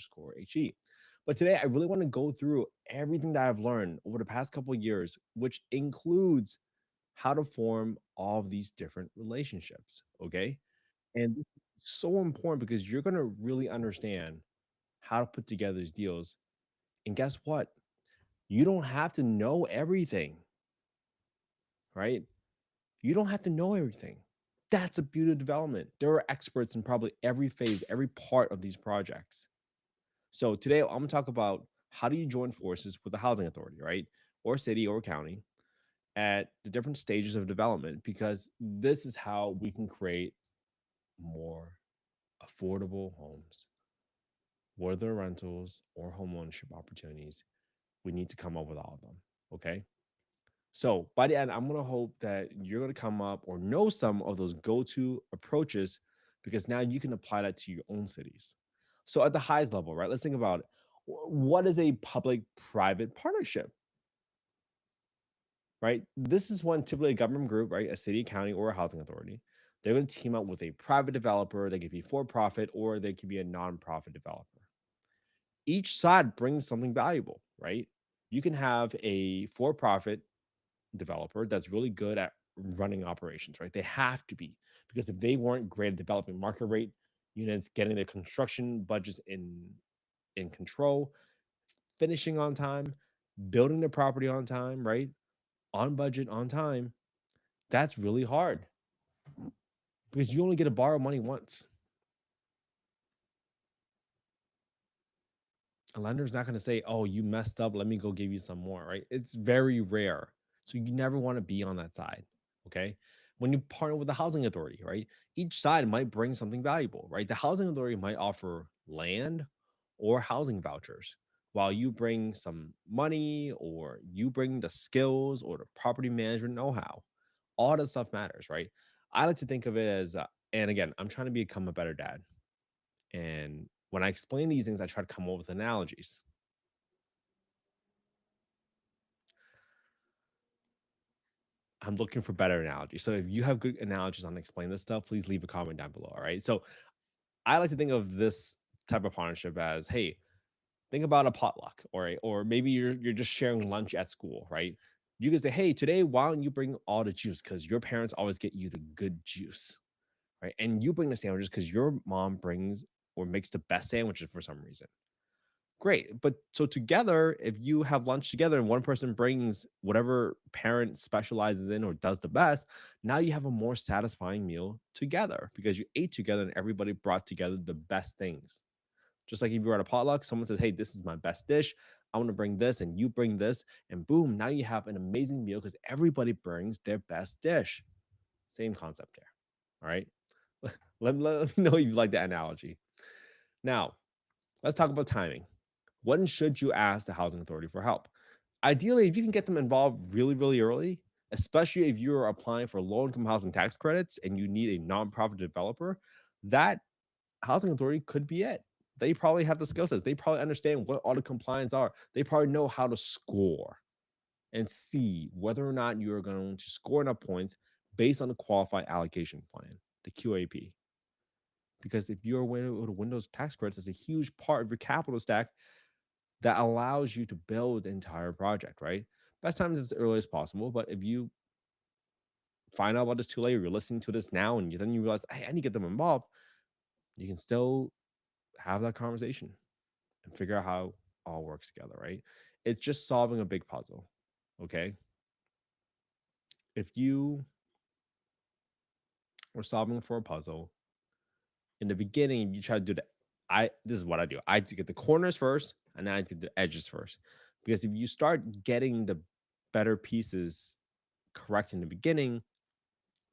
underscore HE. But today, I really want to go through everything that I've learned over the past couple of years, which includes how to form all of these different relationships. Okay. And this is so important because you're going to really understand how to put together these deals. And guess what? You don't have to know everything, right? You don't have to know everything. That's a beauty of development. There are experts in probably every phase, every part of these projects. So today I'm going to talk about how do you join forces with the housing authority, right? Or city or county at the different stages of development, because this is how we can create more affordable homes, whether rentals or home ownership opportunities. We need to come up with all of them. Okay. So by the end, I'm going to hope that you're going to come up or know some of those go to approaches, because now you can apply that to your own cities. So at the highest level, right? Let's think about it. What is a public private partnership, right? This is when typically a government group, right? A city, county, or a housing authority, they're going to team up with a private developer. They could be for profit or they could be a nonprofit developer. Each side brings something valuable, right? You can have a for profit developer that's really good at running operations, right? They have to be, because if they weren't great at developing market rate units, getting their construction budgets in control, finishing on time, building the property on time, right? On budget, on time, that's really hard because you only get to borrow money once. A lender's not going to say, "Oh, you messed up, let me go give you some more," right? It's very rare. So you never want to be on that side, okay? When you partner with the housing authority, right? Each side might bring something valuable, right? The housing authority might offer land or housing vouchers, while you bring some money or you bring the skills or the property management know-how. All that stuff matters, right? I like to think of it as and again, I'm trying to become a better dad. And when I explain these things, I try to come up with analogies. I'm looking for better analogies. So if you have good analogies on explain this stuff, please leave a comment down below. All right. So I like to think of this type of partnership as, hey, think about a potluck, or maybe you're just sharing lunch at school, right? You can say, hey, today why don't you bring all the juice because your parents always get you the good juice, right? And you bring the sandwiches because your mom brings or makes the best sandwiches for some reason. Great. But so together, if you have lunch together and one person brings whatever parent specializes in or does the best, now you have a more satisfying meal together because you ate together and everybody brought together the best things. Just like if you're at a potluck, someone says, hey, this is my best dish. I want to bring this and you bring this. And boom, now you have an amazing meal because everybody brings their best dish. Same concept here. All right. Let me know if you like that analogy. Now, let's talk about timing. When should you ask the housing authority for help? Ideally, if you can get them involved really, really early, especially if you're applying for low income housing tax credits and you need a nonprofit developer, that housing authority could be it. They probably have the skill sets. They probably understand what all the compliance are. They probably know how to score and see whether or not you are going to score enough points based on the qualified allocation plan, the QAP. Because if you're with Windows tax credits, it's a huge part of your capital stack that allows you to build the entire project, right? Best times as early as possible. But if you find out about this too late, or you're listening to this now, and then you realize, hey, I need to get them involved, you can still have that conversation and figure out how all works together, right? It's just solving a big puzzle. Okay. If you were solving for a puzzle in the beginning, you try to do the this is what I do. I get the corners first and then I get the edges first. Because if you start getting the better pieces correct in the beginning,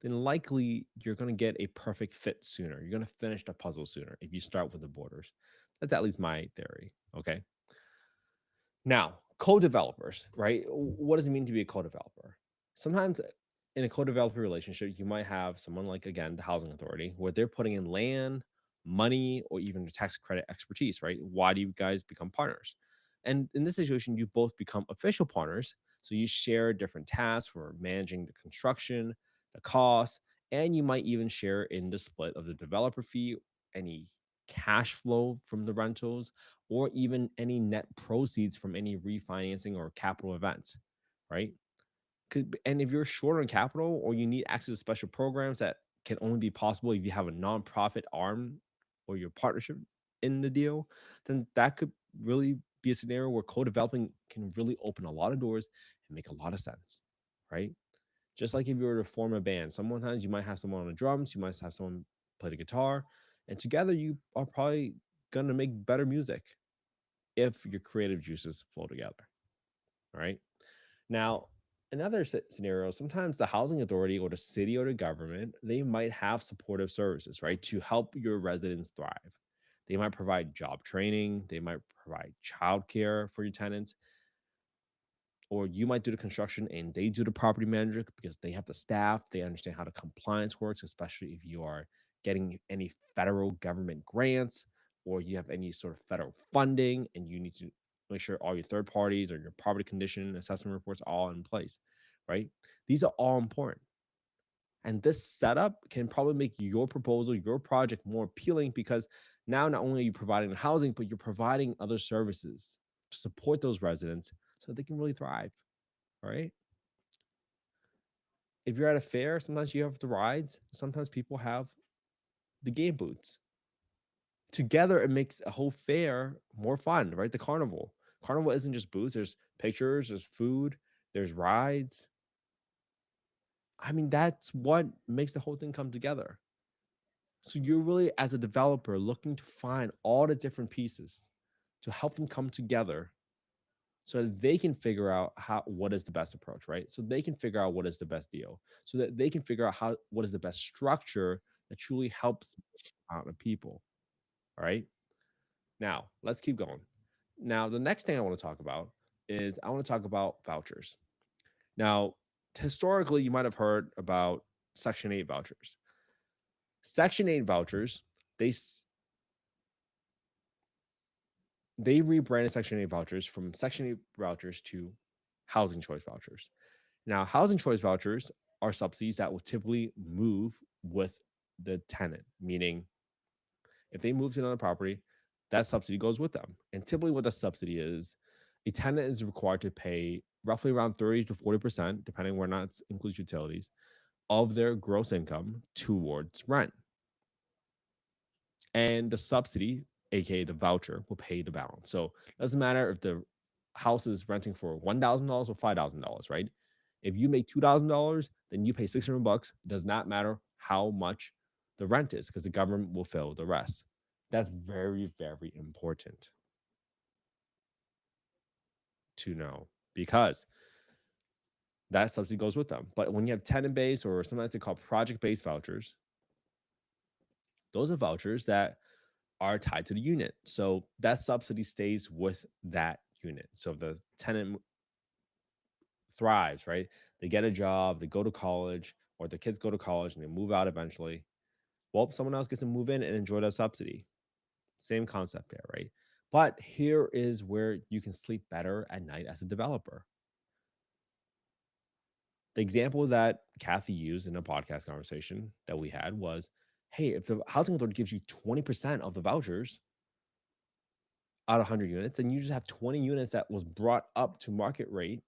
then likely you're going to get a perfect fit sooner. You're going to finish the puzzle sooner if you start with the borders. That's at least my theory. Okay. Now, co developers, right? What does it mean to be a co developer? Sometimes in a co developer relationship, you might have someone like, again, the housing authority, where they're putting in land, money, or even the tax credit expertise, right? Why do you guys become partners? And in this situation, you both become official partners. So you share different tasks for managing the construction, the cost, and you might even share in the split of the developer fee, any cash flow from the rentals, or even any net proceeds from any refinancing or capital events, right? And if you're short on capital or you need access to special programs that can only be possible if you have a nonprofit arm or your partnership in the deal, then that could really be a scenario where co-developing can really open a lot of doors and make a lot of sense, right? Just like if you were to form a band, sometimes you might have someone on the drums, you might have someone play the guitar, and together you are probably gonna make better music if your creative juices flow together. All right. Now, another scenario, sometimes the housing authority or the city or the government, they might have supportive services, right, to help your residents thrive. They might provide job training, they might provide childcare for your tenants, or you might do the construction and they do the property manager because they have the staff, they understand how the compliance works, especially if you are getting any federal government grants or you have any sort of federal funding and you need to make sure all your third parties or your property condition assessment reports are all in place, right? These are all important. And this setup can probably make your proposal, your project more appealing because now not only are you providing the housing, but you're providing other services to support those residents so that they can really thrive. All right. If you're at a fair, sometimes you have the rides. Sometimes people have the game booths. Together, it makes a whole fair more fun, right? The carnival. Carnival isn't just booths. There's pictures, there's food, there's rides. I mean, that's what makes the whole thing come together. So you're really, as a developer, looking to find all the different pieces to help them come together so that they can figure out how what is the best approach, right? So they can figure out what is the best deal, so that they can figure out how what is the best structure that truly helps out the people. All right. Now let's keep going. Now the next thing I want to talk about is I want to talk about vouchers. Now, historically, you might have heard about Section 8 vouchers. Section 8 vouchers, they they rebranded Section 8 vouchers from Section 8 vouchers to housing choice vouchers. Now, housing choice vouchers are subsidies that will typically move with the tenant, meaning if they move to another property, that subsidy goes with them. And typically, what the subsidy is, a tenant is required to pay roughly around 30 to 40%, depending where or not it includes utilities, of their gross income towards rent. And the subsidy, aka the voucher, will pay the balance. So it doesn't matter if the house is renting for $1,000 or $5,000, right? If you make $2,000, then you pay 600 bucks. It does not matter how much the rent is because the government will fill the rest. That's very, very important to know because that subsidy goes with them. But when you have tenant based or sometimes they call project based vouchers, those are vouchers that are tied to the unit. So that subsidy stays with that unit. So if the tenant thrives, right? They get a job, they go to college, or their kids go to college and they move out eventually. Well, someone else gets to move in and enjoy that subsidy. Same concept there, right? But here is where you can sleep better at night as a developer. The example that Kathy used in a podcast conversation that we had was, hey, if the housing authority gives you 20% of the vouchers, out of 100 units, and you just have 20 units that was brought up to market rate.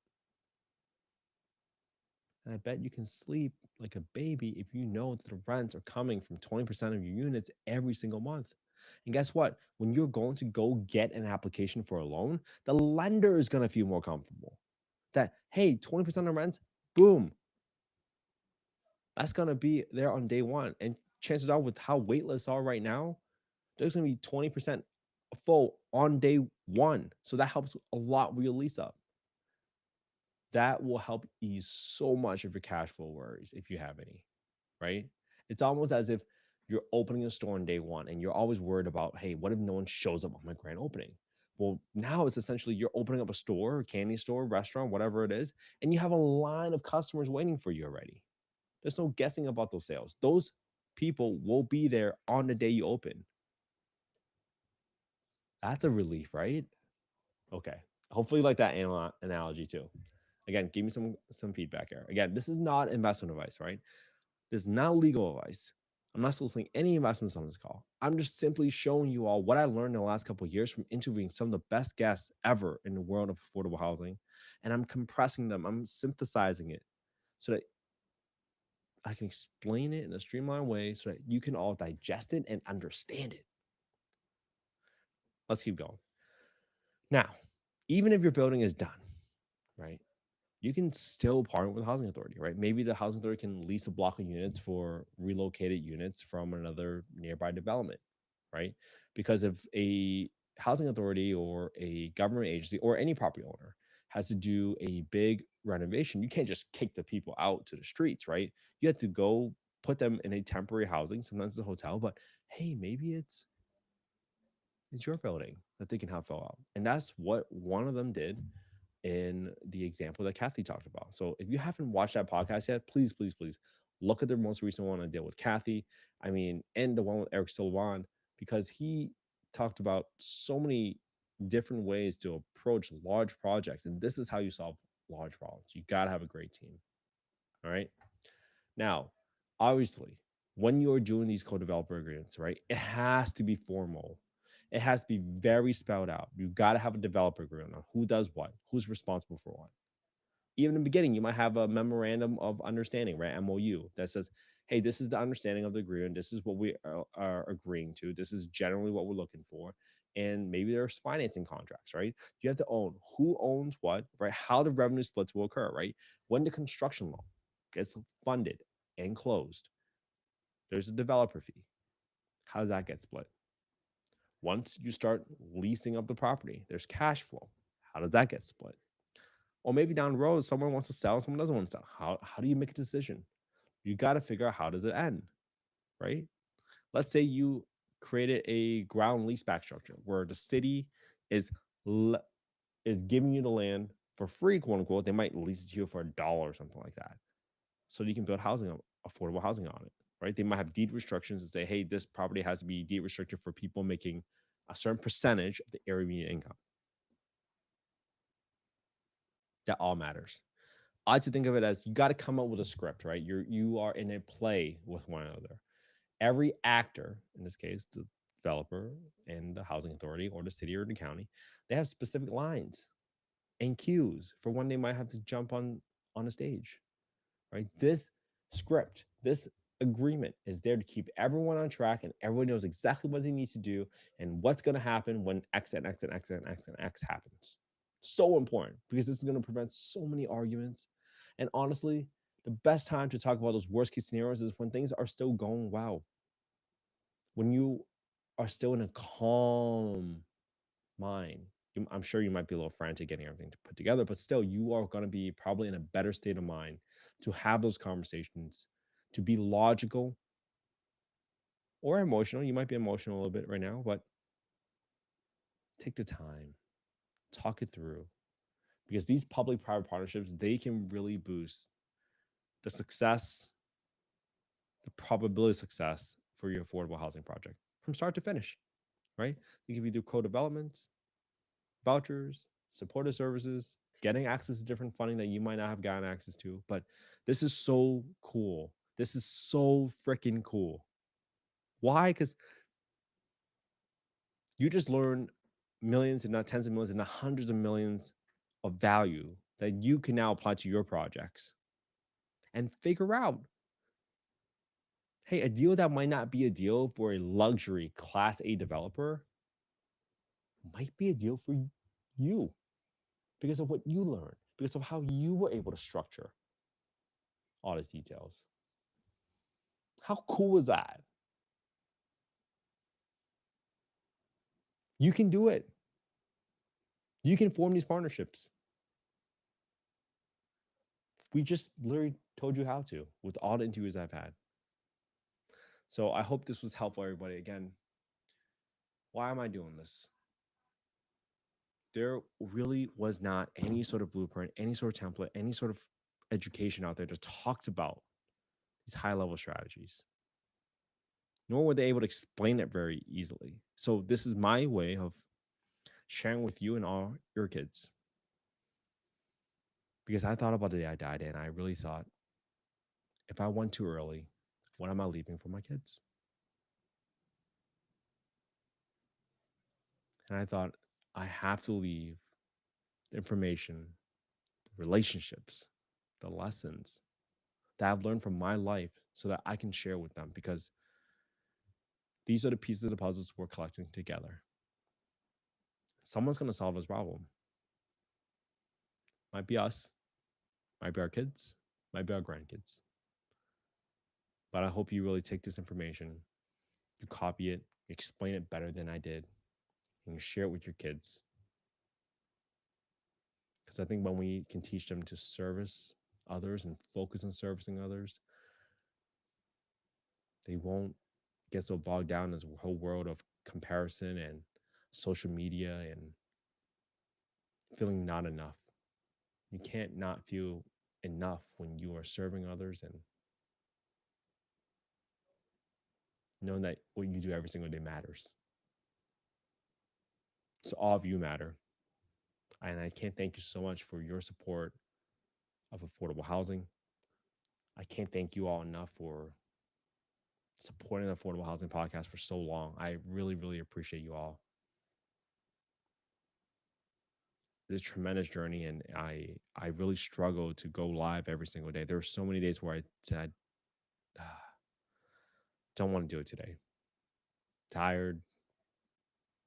And I bet you can sleep like a baby if you know that the rents are coming from 20% of your units every single month. And guess what? When you're going to go get an application for a loan, the lender is going to feel more comfortable that, hey, 20% of rents, boom, that's going to be there on day one. And chances are, with how wait lists are right now, there's going to be 20% full on day one. So that helps a lot with your lease up. That will help ease so much of your cash flow worries if you have any, right? It's almost as if you're opening a store on day one and you're always worried about, hey, what if no one shows up on my grand opening? Well, now it's essentially you're opening up a store, a candy store, restaurant, whatever it is, and you have a line of customers waiting for you already. There's no guessing about those sales. Those people will be there on the day you open. That's a relief, right? Okay. Hopefully, you like that analogy too. Again, give me some feedback here. Again, this is not investment advice, right? This is not legal advice. I'm not soliciting any investments on this call. I'm just simply showing you all what I learned in the last couple of years from interviewing some of the best guests ever in the world of affordable housing. And I'm compressing them, I'm synthesizing it so that I can explain it in a streamlined way so that you can all digest it and understand it. Let's keep going. Now, even if your building is done, right? You can still partner with the housing authority, right? Maybe the housing authority can lease a block of units for relocated units from another nearby development, right? Because if a housing authority or a government agency or any property owner has to do a big renovation, you can't just kick the people out to the streets, right? You have to go put them in a temporary housing. Sometimes it's a hotel, but hey, maybe it's your building that they can have fill out. And that's what one of them did in the example that Kathy talked about. So if you haven't watched that podcast yet, please, please, please look at the most recent one I did with Kathy. I mean, and the one with Eric Sylvan, because he talked about so many different ways to approach large projects. And this is how you solve large problems. You got to have a great team. All right. Now, obviously, when you're doing these co-developer agreements, right, it has to be formal. It has to be very spelled out. You got to have a developer agreement on who does what, who's responsible for what. Even in the beginning, you might have a memorandum of understanding, right? MOU that says, hey, this is the understanding of the agreement. This is what we are agreeing to. This is generally what we're looking for. And maybe there's financing contracts, right? You have to own who owns what, right? How the revenue splits will occur, right? When the construction loan gets funded and closed, there's a developer fee. How does that get split? Once you start leasing up the property, there's cash flow. How does that get split? Or maybe down the road, someone wants to sell, someone doesn't want to sell. How do you make a decision? You got to figure out how does it end, right? Let's say you created a ground lease back structure where the city is is giving you the land for free, quote unquote. They might lease it to you for $1 or something like that, so you can build housing, affordable housing on it, right? They might have deed restrictions and say, hey, this property has to be deed restricted for people making a certain percentage of the area median income. That all matters. I like to think of it as you got to come up with a script, right? You are in a play with one another. Every actor, in this case, the developer and the housing authority or the city or the county, they have specific lines and cues for when they might have to jump on a stage, right? This script, this agreement is there to keep everyone on track and everyone knows exactly what they need to do and what's going to happen when X and X and X and X and X happens. So important because this is going to prevent so many arguments. And honestly, the best time to talk about those worst case scenarios is when things are still going well, when you are still in a calm mind. I'm sure you might be a little frantic getting everything to put together, but still, you are going to be probably in a better state of mind to have those conversations, to be logical or emotional. You might be emotional a little bit right now, but take the time, talk it through, because these public-private partnerships, they can really boost the success, the probability of success for your affordable housing project from start to finish, right? You can do co-developments, vouchers, supportive services, getting access to different funding that you might not have gotten access to. But this is so cool. This is so freaking cool. Why? Because you just learn millions, and not tens of millions, and not hundreds of millions of value that you can now apply to your projects and figure out, hey, a deal that might not be a deal for a luxury class A developer might be a deal for you because of what you learned, because of how you were able to structure all these details. How cool is that? You can do it. You can form these partnerships. We just literally told you how to with all the interviews I've had. So I hope this was helpful, everybody. Again, why am I doing this? There really was not any sort of blueprint, any sort of template, any sort of education out there that talks about these high level strategies, nor were they able to explain it very easily. So this is my way of sharing with you and all your kids, because I thought about the day I died and I really thought, if I went too early, What am I leaving for my kids? And I thought, I have to leave the information, the relationships, the lessons that I've learned from my life so that I can share with them, because these are the pieces of the puzzles we're collecting together. Someone's going to solve this problem. Might be us, might be our kids, might be our grandkids. But I hope you really take this information, you copy it, explain it better than I did, and you share it with your kids. Because I think when we can teach them to service others and focus on servicing others, they won't get so bogged down in this whole world of comparison and social media and feeling not enough. You can't not feel enough when you are serving others and knowing that what you do every single day matters. So all of you matter. And I can't thank you so much for your support of affordable housing. I can't thank you all enough for supporting the Affordable Housing Podcast for so long. I really, really appreciate you all. This tremendous journey, and I really struggle to go live every single day. There are so many days where I said, "Ah, don't want to do it today. Tired,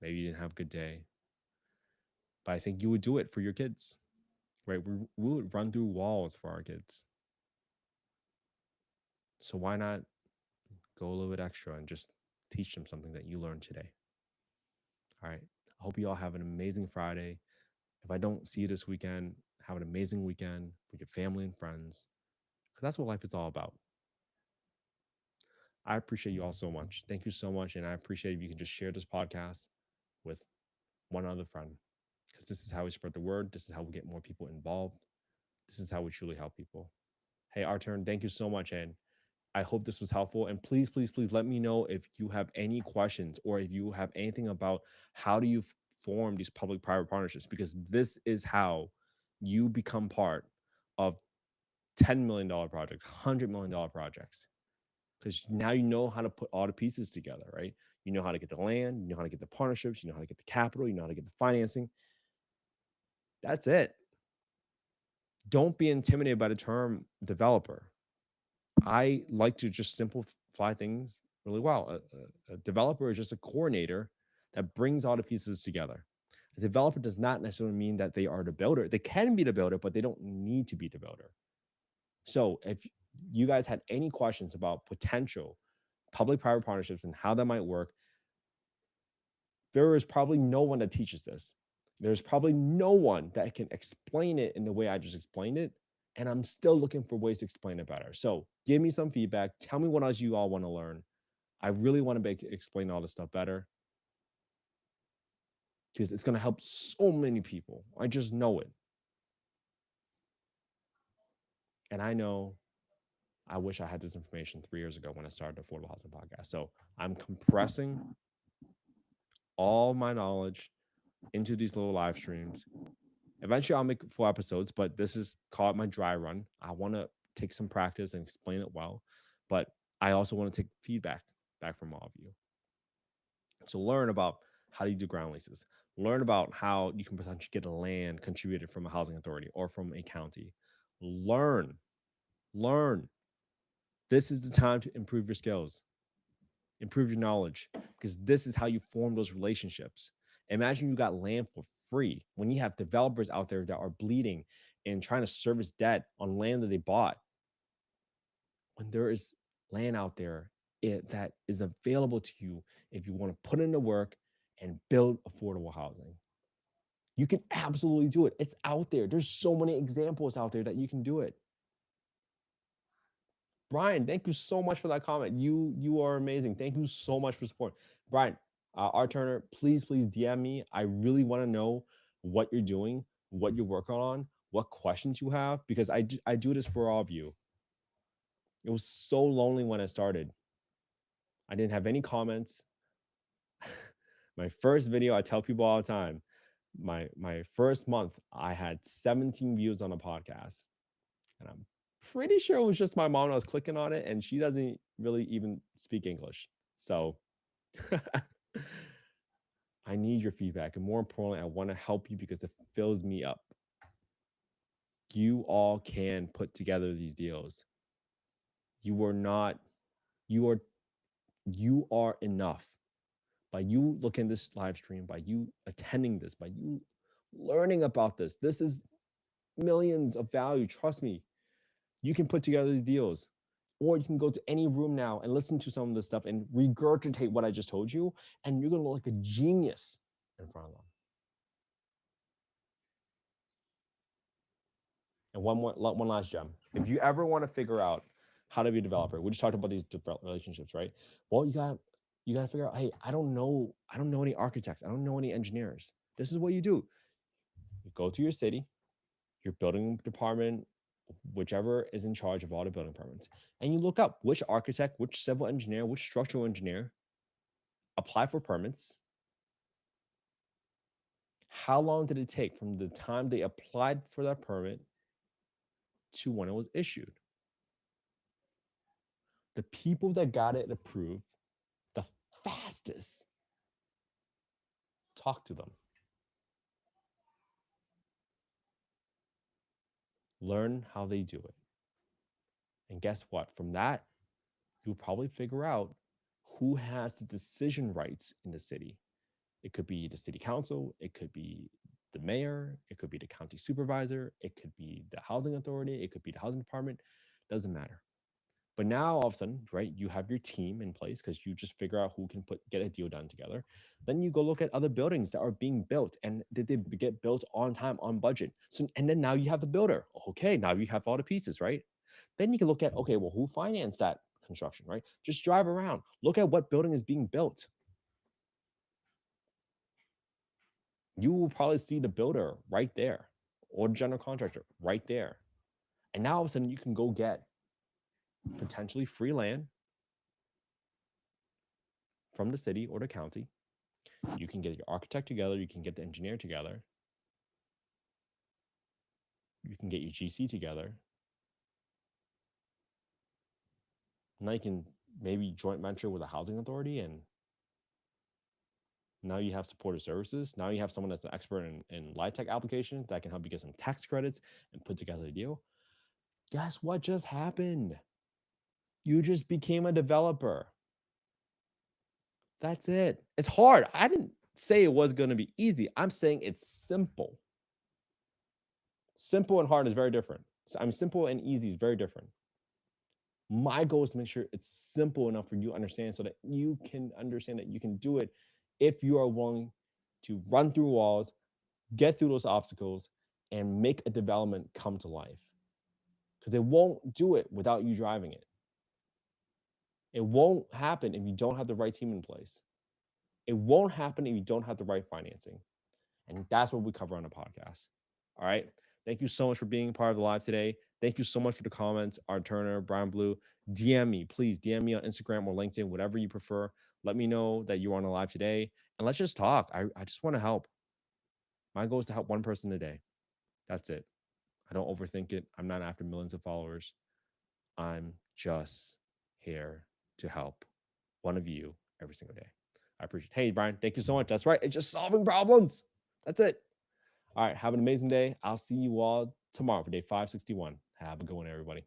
maybe you didn't have a good day." But I think you would do it for your kids, right? We would run through walls for our kids. So why not go a little bit extra and just teach them something that you learned today? All right. I hope you all have an amazing Friday. If I don't see you this weekend, have an amazing weekend with your family and friends, because that's what life is all about. I appreciate you all so much. Thank you so much. And I appreciate if you can just share this podcast with one other friend, because this is how we spread the word. This is how we get more people involved. This is how we truly help people. Hey, our turn. Thank you so much. And I hope this was helpful. And please, please, please let me know if you have any questions or if you have anything about how do you form these public-private partnerships, because this is how you become part of $10 million projects, $100 million projects, because now you know how to put all the pieces together, right? You know how to get the land, you know how to get the partnerships, you know how to get the capital, you know how to get the financing. That's it. Don't be intimidated by the term developer. I like to just simplify things really well. A developer is just a coordinator that brings all the pieces together. A developer does not necessarily mean that they are the builder. They can be the builder, but they don't need to be the builder. So if you guys had any questions about potential public-private partnerships and how that might work, there is probably no one that teaches this. There's probably no one that can explain it in the way I just explained it. And I'm still looking for ways to explain it better. So give me some feedback. Tell me what else you all want to learn. I really want to explain all this stuff better, because it's going to help so many people. I just know it. And I know I wish I had this information 3 years ago when I started the Affordable Housing Podcast. So I'm compressing all my knowledge into these little live streams. Eventually, I'll make full episodes, but this is called my dry run. I want to take some practice and explain it well, but I also want to take feedback back from all of you. So learn about how do you do ground leases. Learn about how you can potentially get a land contributed from a housing authority or from a county. Learn, learn. This is the time to improve your skills, improve your knowledge, because this is how you form those relationships. Imagine you got land for free when you have developers out there that are bleeding and trying to service debt on land that they bought. When there is land out there that is available to you, if you want to put in the work and build affordable housing, you can absolutely do it. It's out there. There's so many examples out there that you can do it. Brian, thank you so much for that comment. You are amazing. Thank you so much for support. Brian, R. Turner, please DM me. I really want to know what you're doing, what you're working on, what questions you have, because I do this for all of you. It was so lonely when I started. I didn't have any comments. My first video, I tell people all the time, my first month, I had 17 views on a podcast, and I'm pretty sure it was just my mom that was clicking on it, and she doesn't really even speak English. So I need your feedback. And more importantly, I want to help you because it fills me up. You all can put together these deals. You are not, you are, you are enough. By you looking at this live stream, by you attending this, by you learning about this is millions of value. Trust me, you can put together these deals. Or you can go to any room now and listen to some of this stuff and regurgitate what I just told you, and you're gonna look like a genius in front of them. And one last gem. If you ever want to figure out how to be a developer, we just talked about these relationships, right? Well, you got to figure out, hey, I don't know any architects, I don't know any engineers. This is what you do. You go to your city, your building department, whichever is in charge of all the building permits, and you look up which architect, which civil engineer, which structural engineer apply for permits. How long did it take from the time they applied for that permit to when it was issued? The people that got it approved the fastest, talk to them. Learn how they do it. And guess what? From that, you'll probably figure out who has the decision rights in the city. It could be the city council, it could be the mayor, it could be the county supervisor, it could be the housing authority, it could be the housing department. Doesn't matter. But now all of a sudden, right, you have your team in place because you just figure out who can get a deal done together. Then you go look at other buildings that are being built and did they get built on time, on budget. So and then now you have the builder. Okay, now you have all the pieces, right? Then you can look at, okay, well, who financed that construction, right? Just drive around, look at what building is being built. You will probably see the builder right there or the general contractor right there. And now all of a sudden you can go get potentially free land from the city or the county. You can get your architect together, you can get the engineer together, you can get your GC together. Now you can maybe joint venture with a housing authority, and now you have supportive services. Now you have someone that's an expert in LIHTC applications that can help you get some tax credits and put together a deal. Guess what just happened? You just became a developer. That's it. It's hard. I didn't say it was going to be easy. I'm saying it's simple. Simple and hard is very different. Simple and easy is very different. My goal is to make sure it's simple enough for you to understand so that you can understand that you can do it if you are willing to run through walls, get through those obstacles, and make a development come to life. Because it won't do it without you driving it. It won't happen if you don't have the right team in place. It won't happen if you don't have the right financing. And that's what we cover on the podcast. All right. Thank you so much for being part of the live today. Thank you so much for the comments. Art Turner, Brian Blue. DM me, please. DM me on Instagram or LinkedIn, whatever you prefer. Let me know that you're on the live today. And let's just talk. I just want to help. My goal is to help one person a day. That's it. I don't overthink it. I'm not after millions of followers. I'm just here to help one of you every single day. I appreciate it. Hey, Brian, thank you so much. That's right. It's just solving problems. That's it. All right. Have an amazing day. I'll see you all tomorrow for day 561. Have a good one, everybody.